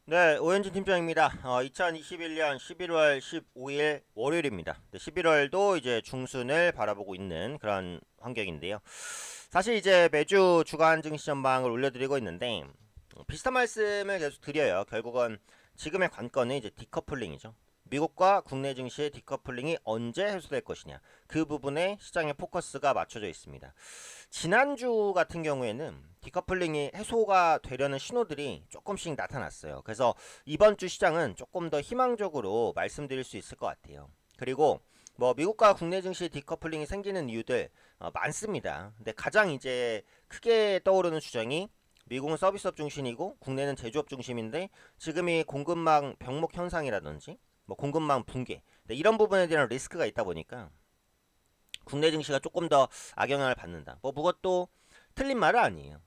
네, 오현진 팀장입니다. 2021년 11월 15일 월요일입니다. 11월도 이제 중순을 바라보고 있는 그런 환경인데요. 사실 이제 매주 주간 증시 전망을 올려드리고 있는데 비슷한 말씀을 계속 드려요. 결국은 지금의 관건은 이제 디커플링이죠. 미국과 국내 증시의 디커플링이 언제 해소될 것이냐. 그 부분에 시장의 포커스가 맞춰져 있습니다. 지난주 같은 경우에는 디커플링이 해소가 되려는 신호들이 조금씩 나타났어요. 그래서 이번 주 시장은 조금 더 희망적으로 말씀드릴 수 있을 것 같아요. 그리고 뭐 미국과 국내 증시 디커플링이 생기는 이유들 많습니다. 근데 가장 이제 크게 떠오르는 주장이 미국은 서비스업 중심이고 국내는 제조업 중심인데 지금이 공급망 병목 현상이라든지 뭐 공급망 붕괴 이런 부분에 대한 리스크가 있다 보니까 국내 증시가 조금 더 악영향을 받는다. 뭐 그것도 틀린 말은 아니에요.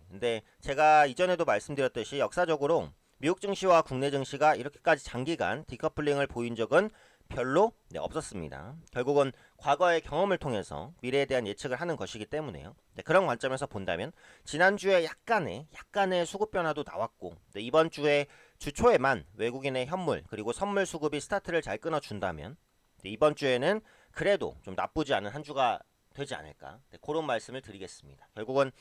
근데 제가 이전에도 말씀드렸듯이 역사적으로 미국 증시와 국내 증시가 이렇게까지 장기간 디커플링을 보인 적은 별로 없었습니다. 결국은 과거의 경험을 통해서 미래에 대한 예측을 하는 것이기 때문에요. 그런 관점에서 본다면 지난주에 약간의 수급 변화도 나왔고 이번 주에 주 초에만 외국인의 현물 그리고 선물 수급이 스타트를 잘 끊어준다면 이번 주에는 그래도 좀 나쁘지 않은 한 주가 되지 않을까 그런 말씀을 드리겠습니다. 결국은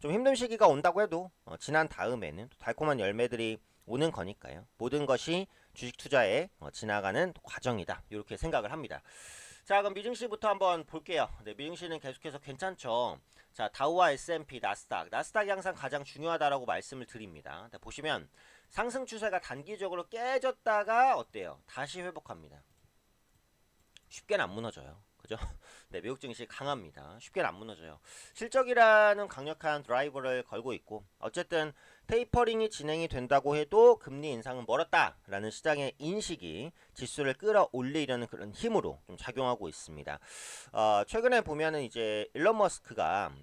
좀 힘든 시기가 온다고 해도 지난 다음에는 달콤한 열매들이 오는 거니까요. 모든 것이 주식 투자에 지나가는 과정이다. 이렇게 생각을 합니다. 자, 그럼 미증시부터 한번 볼게요. 네, 미증시는 계속해서 괜찮죠. 자, 다우와 S&P, 나스닥이 항상 가장 중요하다라고 말씀을 드립니다. 네, 보시면 상승 추세가 단기적으로 깨졌다가 어때요? 다시 회복합니다. 쉽게는 안 무너져요. 그죠? 네, 미국 증시 강합니다. 쉽게는 안 무너져요. 실적이라는 강력한 드라이버를 걸고 있고 어쨌든 테이퍼링이 진행이 된다고 해도 금리 인상은 멀었다라는 시장의 인식이 지수를 끌어올리려는 그런 힘으로 좀 작용하고 있습니다. 최근에 보면은 이제 일론 머스크가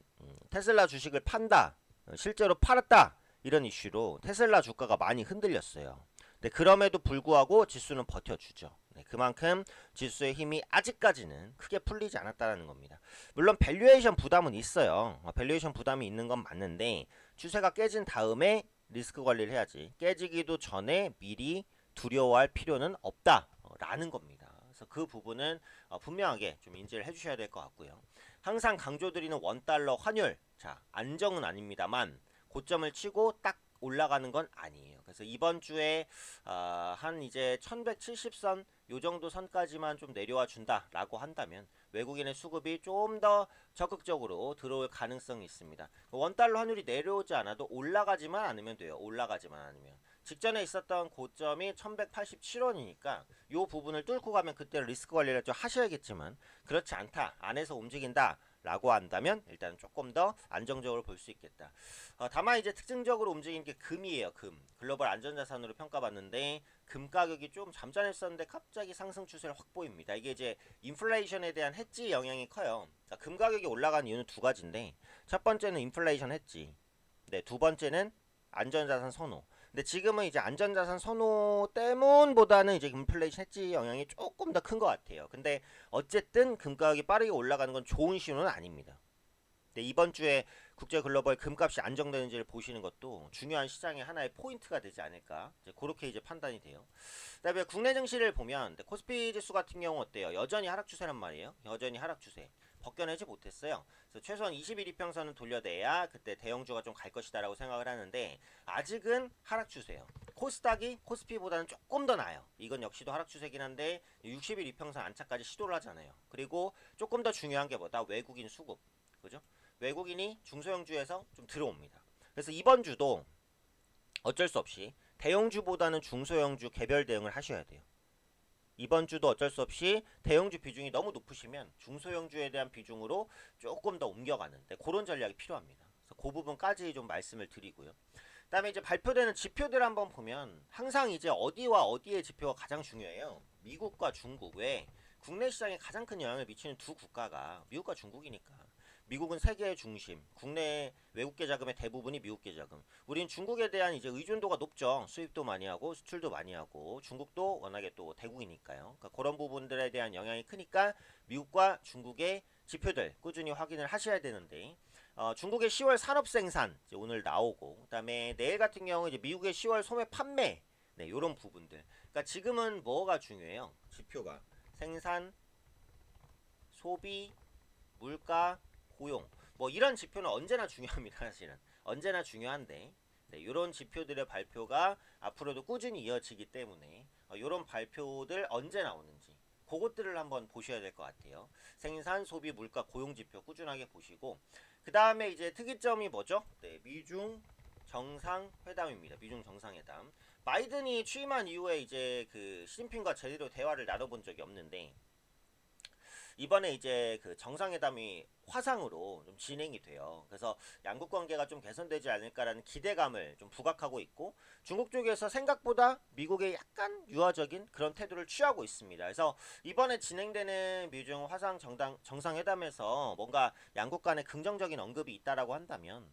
테슬라 주식을 판다, 실제로 팔았다 이런 이슈로 테슬라 주가가 많이 흔들렸어요. 네, 그럼에도 불구하고 지수는 버텨주죠. 네, 그만큼 지수의 힘이 아직까지는 크게 풀리지 않았다는 겁니다. 물론 밸류에이션 부담은 있어요. 밸류에이션 부담이 있는 건 맞는데 추세가 깨진 다음에 리스크 관리를 해야지 깨지기도 전에 미리 두려워할 필요는 없다라는 겁니다. 그래서 그 부분은 분명하게 좀 인지를 해주셔야 될 것 같고요. 항상 강조드리는 원달러 환율, 자 안정은 아닙니다만 고점을 치고 딱 올라가는 건 아니에요. 그래서 이번 주에 한 이제 1170선 요 정도 선까지만 좀 내려와 준다라고 한다면 외국인의 수급이 좀 더 적극적으로 들어올 가능성이 있습니다. 원달러 환율이 내려오지 않아도 올라가지만 않으면 돼요. 올라가지만 않으면. 직전에 있었던 고점이 1187원이니까 요 부분을 뚫고 가면 그때 리스크 관리를 좀 하셔야겠지만 그렇지 않다. 안에서 움직인다. 라고 한다면 일단 조금 더 안정적으로 볼 수 있겠다. 다만 이제 특징적으로 움직이는 게 금이에요. 금. 글로벌 안전자산으로 평가받는데 금 가격이 좀 잠잠했었는데 갑자기 상승 추세를 확 보입니다. 이게 이제 인플레이션에 대한 해지 영향이 커요. 자, 금 가격이 올라간 이유는 두 가지인데 첫 번째는 인플레이션 해지. 네, 두 번째는 안전자산 선호. 근데 지금은 이제 안전자산 선호 때문보다는 이제 인플레이션 해지 영향이 조금 더 큰 것 같아요. 근데 어쨌든 금 가격이 빠르게 올라가는 건 좋은 신호는 아닙니다. 네, 이번 주에 국제 글로벌 금값이 안정되는지를 보시는 것도 중요한 시장의 하나의 포인트가 되지 않을까. 이제 그렇게 이제 판단이 돼요. 그다음에 국내 증시를 보면 코스피 지수 같은 경우 어때요? 여전히 하락 추세란 말이에요. 여전히 하락 추세. 벗겨내지 못했어요. 그래서 최소한 21 이평선은 돌려내야 그때 대형주가 좀 갈 것이다라고 생각을 하는데 아직은 하락 추세예요. 코스닥이 코스피보다는 조금 더 나아요. 이건 역시도 하락 추세긴 한데 60일 이평선 안착까지 시도를 하잖아요. 그리고 조금 더 중요한 게 뭐다? 외국인 수급. 그죠? 외국인이 중소형주에서 좀 들어옵니다. 그래서 이번 주도 어쩔 수 없이 대형주보다는 중소형주 개별 대응을 하셔야 돼요. 이번 주도 어쩔 수 없이 대형주 비중이 너무 높으시면 중소형주에 대한 비중으로 조금 더 옮겨가는 그런 전략이 필요합니다. 그래서 그 부분까지 좀 말씀을 드리고요. 그다음에 이제 발표되는 지표들 한번 보면 항상 이제 어디와 어디의 지표가 가장 중요해요. 미국과 중국 외 국내 시장에 가장 큰 영향을 미치는 두 국가가 미국과 중국이니까. 미국은 세계의 중심, 국내 외국계 자금의 대부분이 미국계 자금. 우린 중국에 대한 이제 의존도가 높죠. 수입도 많이 하고 수출도 많이 하고 중국도 워낙에 또 대국이니까요. 그러니까 그런 부분들에 대한 영향이 크니까 미국과 중국의 지표들 꾸준히 확인을 하셔야 되는데 중국의 10월 산업 생산 오늘 나오고 그다음에 내일 같은 경우 이제 미국의 10월 소매 판매 네, 요런 부분들. 그러니까 지금은 뭐가 중요해요? 지표가 생산, 소비, 물가, 고용. 뭐 이런 지표는 언제나 중요합니다. 사실은 언제나 중요한데 네, 이런 지표들의 발표가 앞으로도 꾸준히 이어지기 때문에 이런 발표들 언제 나오는지 그것들을 한번 보셔야 될 것 같아요. 생산, 소비, 물가, 고용 지표 꾸준하게 보시고 그 다음에 이제 특이점이 뭐죠? 네, 미중 정상회담입니다. 미중 정상회담. 바이든이 취임한 이후에 이제 그 시진핑과 제대로 대화를 나눠본 적이 없는데 이번에 이제 그 정상회담이 화상으로 좀 진행이 돼요. 그래서 양국 관계가 좀 개선되지 않을까라는 기대감을 좀 부각하고 있고 중국 쪽에서 생각보다 미국에 약간 유화적인 그런 태도를 취하고 있습니다. 그래서 이번에 진행되는 미중 화상 정상회담에서 뭔가 양국 간에 긍정적인 언급이 있다라고 한다면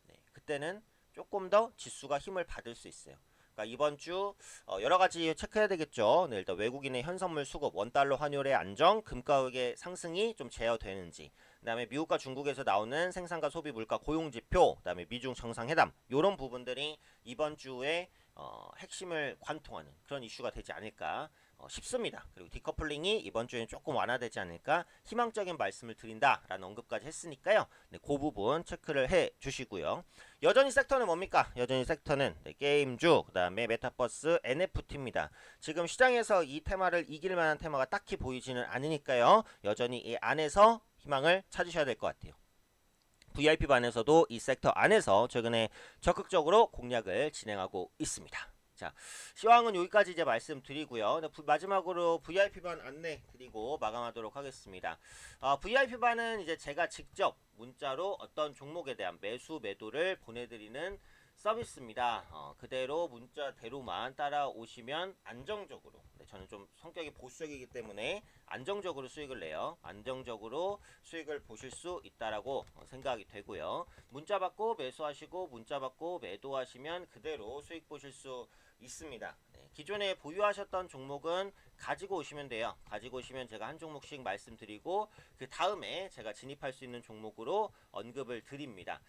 네, 그때는 조금 더 지수가 힘을 받을 수 있어요. 그러니까 이번 주 여러 가지 체크해야 되겠죠. 네, 일단 외국인의 현선물 수급, 원달러 환율의 안정, 금가격의 상승이 좀 제어되는지, 그다음에 미국과 중국에서 나오는 생산과 소비 물가 고용 지표, 그다음에 미중 정상회담 이런 부분들이 이번 주에 핵심을 관통하는 그런 이슈가 되지 않을까 싶습니다. 그리고 디커플링이 이번 주에는 조금 완화되지 않을까 희망적인 말씀을 드린다라는 언급까지 했으니까요. 네, 그 부분 체크를 해 주시고요. 여전히 섹터는 뭡니까? 여전히 섹터는 네, 게임주, 그 다음에 메타버스, NFT입니다. 지금 시장에서 이 테마를 이길 만한 테마가 딱히 보이지는 않으니까요. 여전히 이 안에서 희망을 찾으셔야 될 것 같아요. VIP 반에서도 이 섹터 안에서 최근에 적극적으로 공략을 진행하고 있습니다. 자, 시황은 여기까지 이제 말씀드리고요. 마지막으로 VIP 반 안내 드리고 마감하도록 하겠습니다. VIP 반은 이제 제가 직접 문자로 어떤 종목에 대한 매수 매도를 보내드리는 서비스입니다. 그대로 문자대로만 따라오시면 안정적으로 저는 좀 성격이 보수적이기 때문에 안정적으로 수익을 내요. 안정적으로 수익을 보실 수 있다라고 생각이 되고요. 문자 받고 매수하시고 문자 받고 매도하시면 그대로 수익 보실 수 있습니다. 네, 기존에 보유하셨던 종목은 가지고 오시면 돼요. 가지고 오시면 제가 한 종목씩 말씀드리고 그 다음에 제가 진입할 수 있는 종목으로 언급을 드립니다.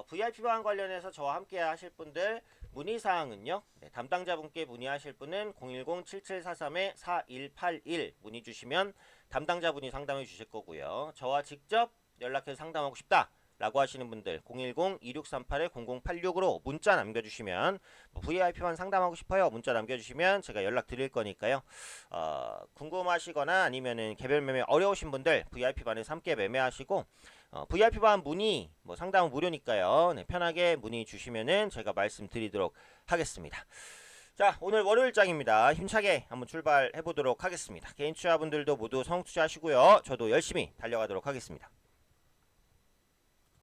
VIP 방 관련해서 저와 함께 하실 분들 문의사항은요. 네, 담당자분께 문의하실 분은 010-7743-4181 문의 주시면 담당자분이 상담해 주실 거고요. 저와 직접 연락해서 상담하고 싶다 라고 하시는 분들 010-2638-0086으로 문자 남겨주시면 VIP만 상담하고 싶어요 문자 남겨주시면 제가 연락 드릴 거니까요. 궁금하시거나 아니면은 개별 매매 어려우신 분들 VIP반에서 함께 매매하시고 VIP반 문의 상담은 무료니까요. 네, 편하게 문의 주시면은 제가 말씀드리도록 하겠습니다. 자, 오늘 월요일장입니다. 힘차게 한번 출발해 보도록 하겠습니다. 개인 투자분들도 모두 성투자하시고요. 저도 열심히 달려가도록 하겠습니다.